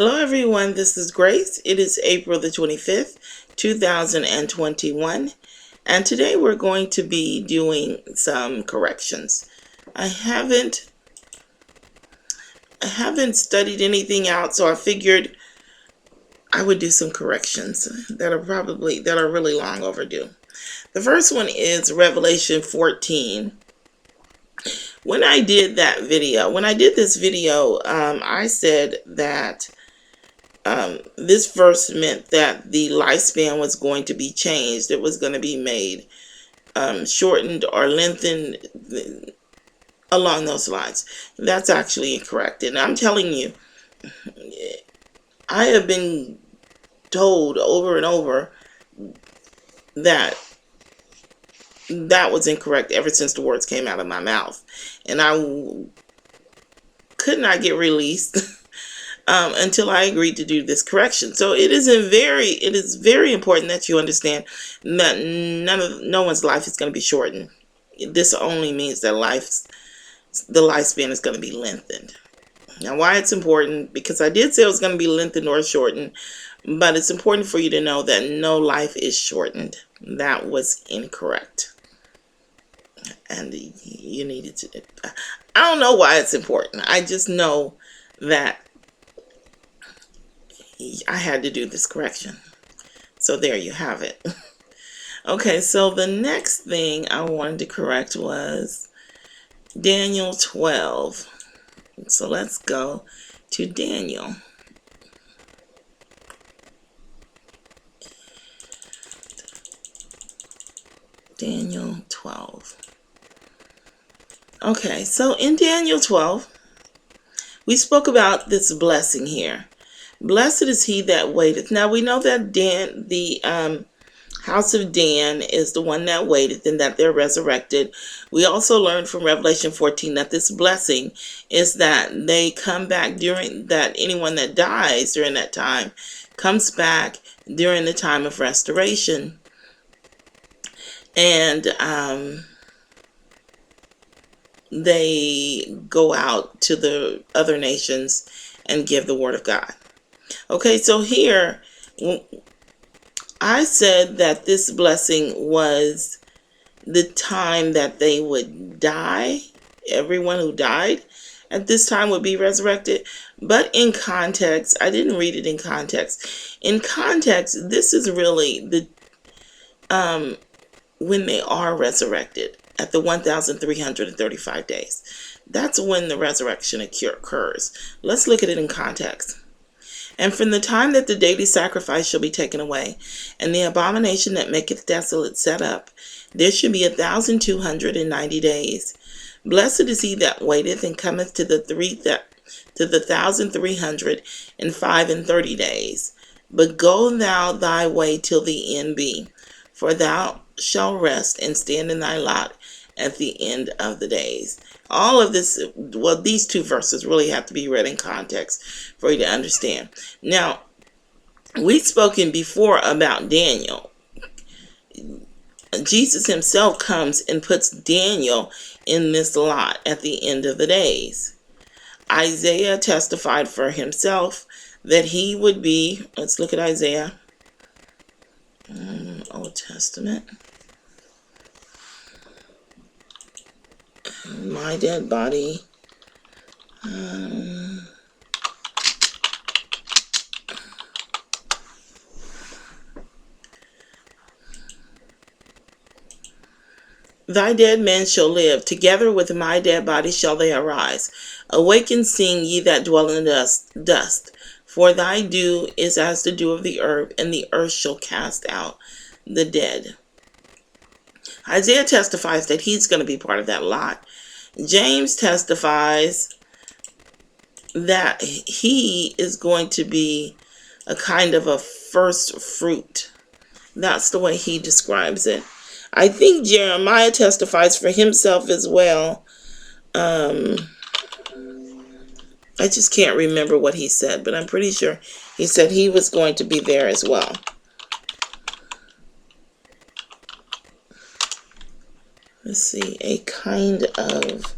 Hello everyone, this is Grace. It is April the 25th, 2021, and today we're going to be doing some corrections. I haven't studied anything out, so I figured I would do some corrections that are really long overdue. The first one is Revelation 14. When I did this video, I said that this verse meant that the lifespan was going to be changed. It was going to be made shortened or lengthened, along those lines. That's actually incorrect. And I'm telling you, I have been told over and over that that was incorrect ever since the words came out of my mouth. And I could not get released until I agreed to do this correction. So it is very important that you understand that no one's life is going to be shortened. This only means that the lifespan is going to be lengthened. Now, why it's important? Because I did say it was going to be lengthened or shortened, but it's important for you to know that no life is shortened. That was incorrect. And you needed to. I don't know why it's important. I just know that I had to do this correction. So there you have it. Okay, so the next thing I wanted to correct was Daniel 12. So let's go to Daniel. Daniel 12. Okay, so in Daniel 12, we spoke about this blessing here. Blessed is he that waiteth. Now we know that the house of Dan is the one that waiteth and that they're resurrected. We also learned from Revelation 14 that this blessing is that they come back that anyone that dies during that time comes back during the time of restoration. And they go out to the other nations and give the word of God. Okay, so here I said that this blessing was the time that they would die. Everyone who died at this time would be resurrected. But in context, I didn't read it in context. In context, this is really the when they are resurrected at the 1,335 days. That's when the resurrection occurs. Let's look at it in context. And from the time that the daily sacrifice shall be taken away, and the abomination that maketh desolate set up, there should be 1,290 days. Blessed is he that waiteth and cometh to the 1,335 days. But go thou thy way till the end be, for thou shalt rest and stand in thy lot at the end of the days. All of this, well, these two verses really have to be read in context for you to understand. Now, we've spoken before about Daniel. Jesus himself comes and puts Daniel in this lot at the end of the days. Isaiah testified for himself that he would be, let's look at Isaiah, Old Testament. My dead body. Thy dead men shall live, together with my dead body shall they arise. Awake and sing, ye that dwell in dust, for thy dew is as the dew of the earth, and the earth shall cast out the dead. Isaiah testifies that he's going to be part of that lot. James testifies that he is going to be a kind of a first fruit. That's the way he describes it. I think Jeremiah testifies for himself as well. I just can't remember what he said, but I'm pretty sure he said he was going to be there as well. Let's see, a kind of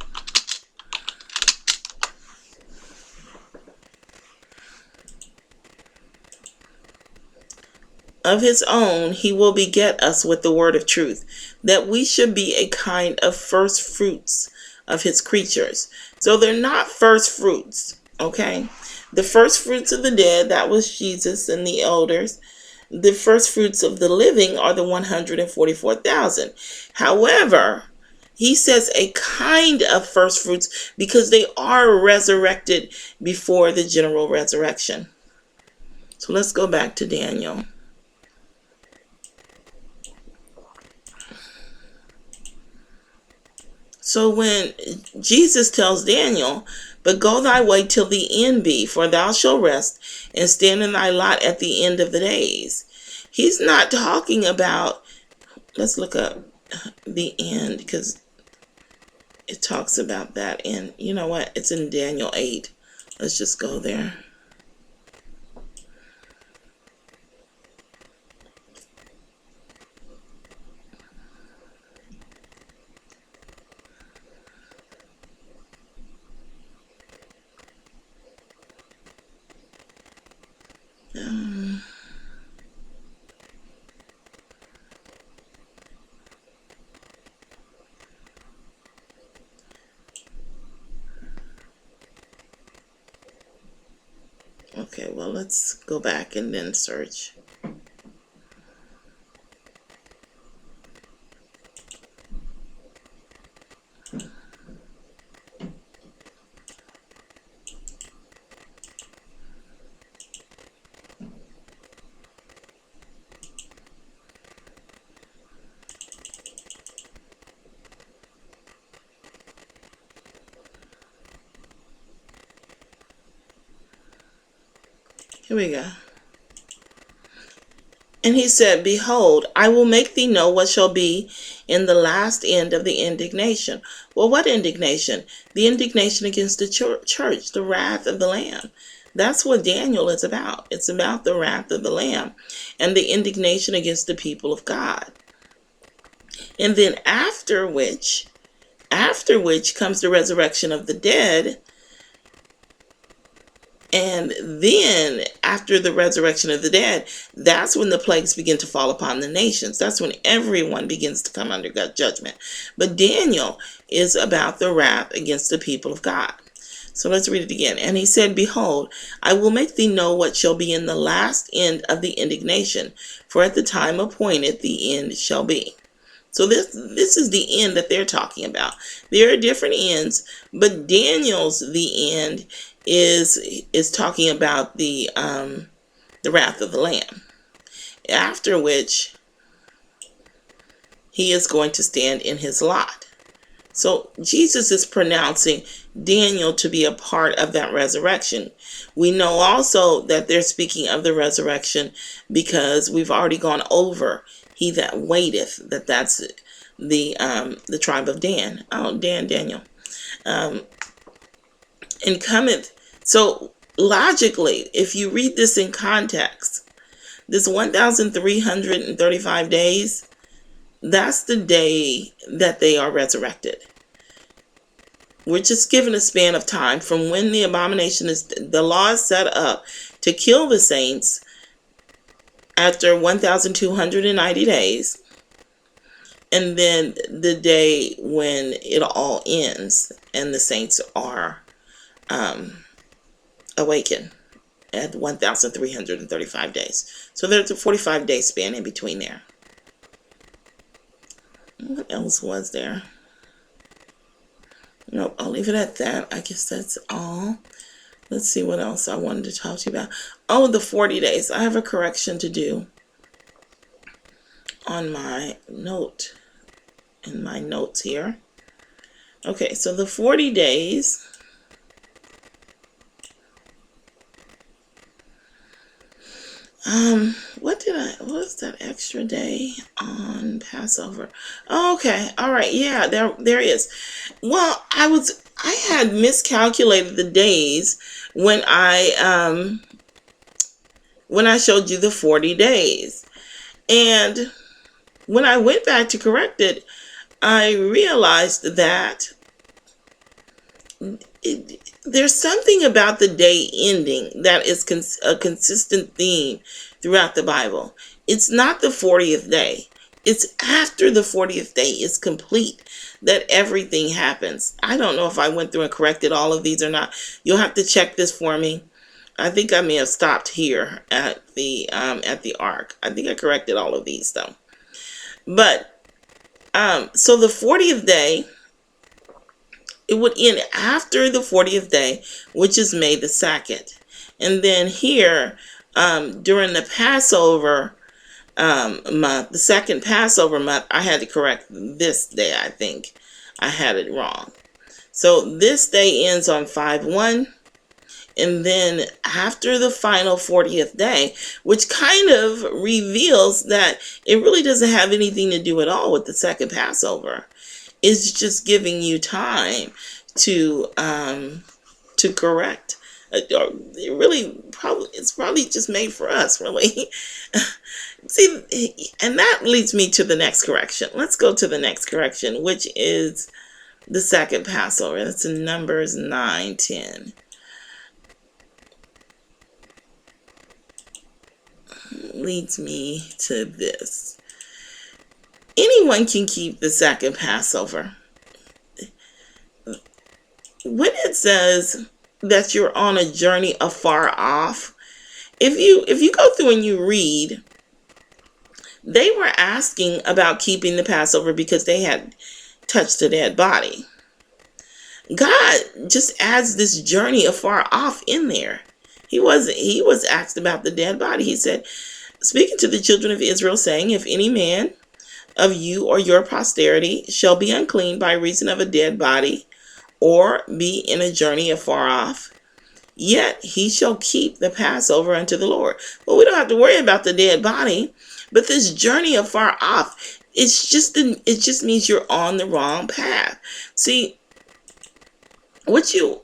of his own, he will beget us with the word of truth, that we should be a kind of first fruits of his creatures. So they're not first fruits, okay? The first fruits of the dead, that was Jesus and the elders. The first fruits of the living are the 144,000. However, he says a kind of first fruits because they are resurrected before the general resurrection. So let's go back to Daniel. So when Jesus tells Daniel, but go thy way till the end be, for thou shalt rest and stand in thy lot at the end of the days. He's not talking about, let's look up the end, because it talks about that in, you know what, it's in Daniel 8. Let's just go there. Okay, well, let's go back and then search. Here we go. And he said, behold, I will make thee know what shall be in the last end of the indignation. Well, what indignation? The indignation against the church, the wrath of the Lamb. That's what Daniel is about. It's about the wrath of the Lamb and the indignation against the people of God. And then after which comes the resurrection of the dead. And then after the resurrection of the dead, that's when the plagues begin to fall upon the nations. That's when everyone begins to come under God's judgment. But Daniel is about the wrath against the people of God. So let's read it again. And he said, behold, I will make thee know what shall be in the last end of the indignation, for at the time appointed the end shall be. So this is the end that they're talking about. There are different ends, but Daniel's the end is talking about the wrath of the Lamb. After which he is going to stand in his lot. So Jesus is pronouncing Daniel to be a part of that resurrection. We know also that they're speaking of the resurrection because we've already gone over he that waiteth, that's the tribe of Dan. Oh, Daniel. And cometh. So logically, if you read this in context, this 1,335 days, that's the day that they are resurrected. We're just given a span of time from when the abomination the law is set up to kill the saints after 1,290 days, and then the day when it all ends and the saints are awakened at 1,335 days. So there's a 45-day span in between there. What else was there? Nope, I'll leave it at that. I guess that's all. Let's see what else I wanted to talk to you about. Oh, the 40 days. I have a correction to do on my note, in my notes here. Okay, so the 40 days. What was that extra day on Passover? Okay, all right, yeah, there is. Well, I had miscalculated the days when I showed you the 40 days. And when I went back to correct it, I realized that there's something about the day ending that is a consistent theme throughout the Bible. It's not the 40th day. It's after the 40th day is complete that everything happens. I don't know if I went through and corrected all of these or not. You'll have to check this for me. I think I may have stopped here at the ark. I think I corrected all of these though. But so the 40th day, it would end after the 40th day, which is May the 2nd. And then here, during the Passover month, the second Passover month, I had to correct this day. I think I had it wrong. So this day ends on 5/1. And then after the final 40th day, which kind of reveals that it really doesn't have anything to do at all with the second Passover. It's just giving you time to correct. It really it's probably just made for us, really. See, and that leads me to the next correction. Let's go to the next correction, which is the second Passover. That's in Numbers 9:10. Leads me to this. Anyone can keep the second Passover. When it says that you're on a journey afar off, if you go through and you read, they were asking about keeping the Passover because they had touched a dead body. God just adds this journey afar off in there. He was asked about the dead body. He said, speaking to the children of Israel, saying, if any man of you or your posterity shall be unclean by reason of a dead body, or be in a journey afar off, yet he shall keep the Passover unto the Lord. Well, we don't have to worry about the dead body, but this journey afar off, it just means you're on the wrong path. See, what you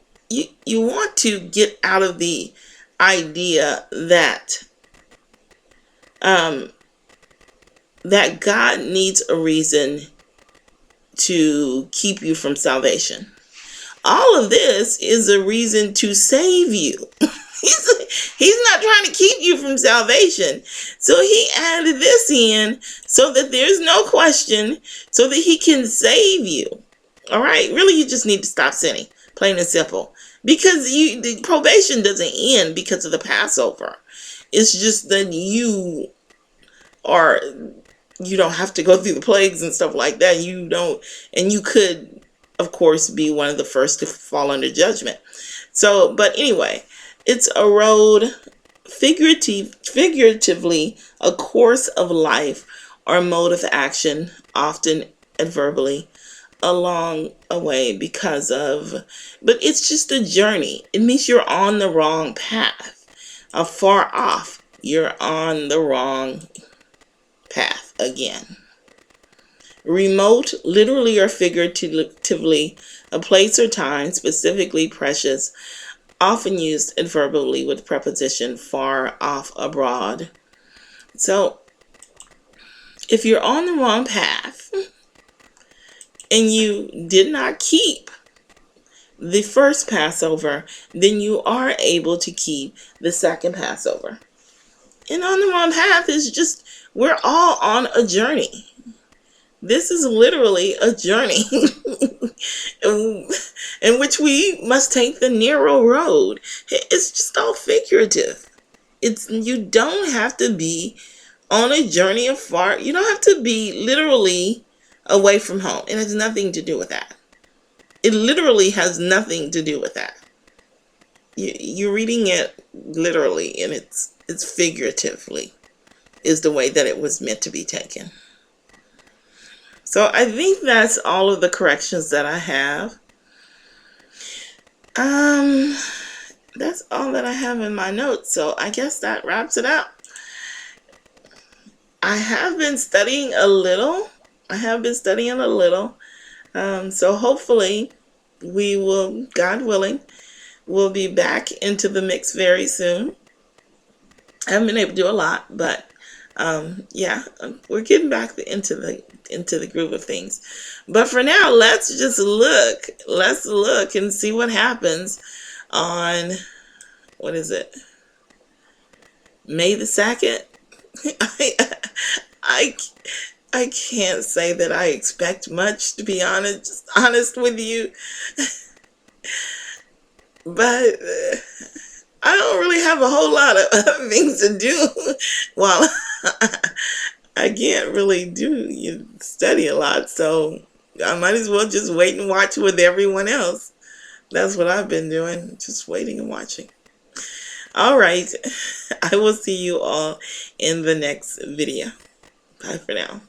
want to get out of the idea that that God needs a reason to keep you from salvation. All of this is a reason to save you. He's not trying to keep you from salvation. So he added this in so that there's no question, so that he can save you. All right? Really, you just need to stop sinning. Plain and simple. Because the probation doesn't end because of the Passover. It's just that you don't have to go through the plagues and stuff like that. And you could, of course, be one of the first to fall under judgment. So, but anyway, it's a road, figuratively, a course of life or mode of action, often adverbally, along a way but it's just a journey. It means you're on the wrong path. Afar off, you're on the wrong path again. Remote, literally or figuratively, a place or time, specifically precious, often used adverbially with preposition far off, abroad. So, if you're on the wrong path and you did not keep the first Passover, then you are able to keep the second Passover. And on the wrong path is just, we're all on a journey. This is literally a journey in which we must take the narrow road. It's just all figurative. You don't have to be on a journey afar. You don't have to be literally away from home. It has nothing to do with that. It literally has nothing to do with that. You're reading it literally, and it's figuratively is the way that it was meant to be taken. So I think that's all of the corrections that I have. That's all that I have in my notes. So I guess that wraps it up. I have been studying a little. So hopefully we will, God willing, we'll be back into the mix very soon. I haven't been able to do a lot, but we're getting back into the groove of things. But for now, let's just look. Let's look and see what happens on, what is it? May the 2nd. I, I, I can't say that I expect much, to be honest with you, but I don't really have a whole lot of other things to do while I can't really study a lot, so I might as well just wait and watch with everyone else. That's what I've been doing, just waiting and watching. All right, I will see you all in the next video. Bye for now.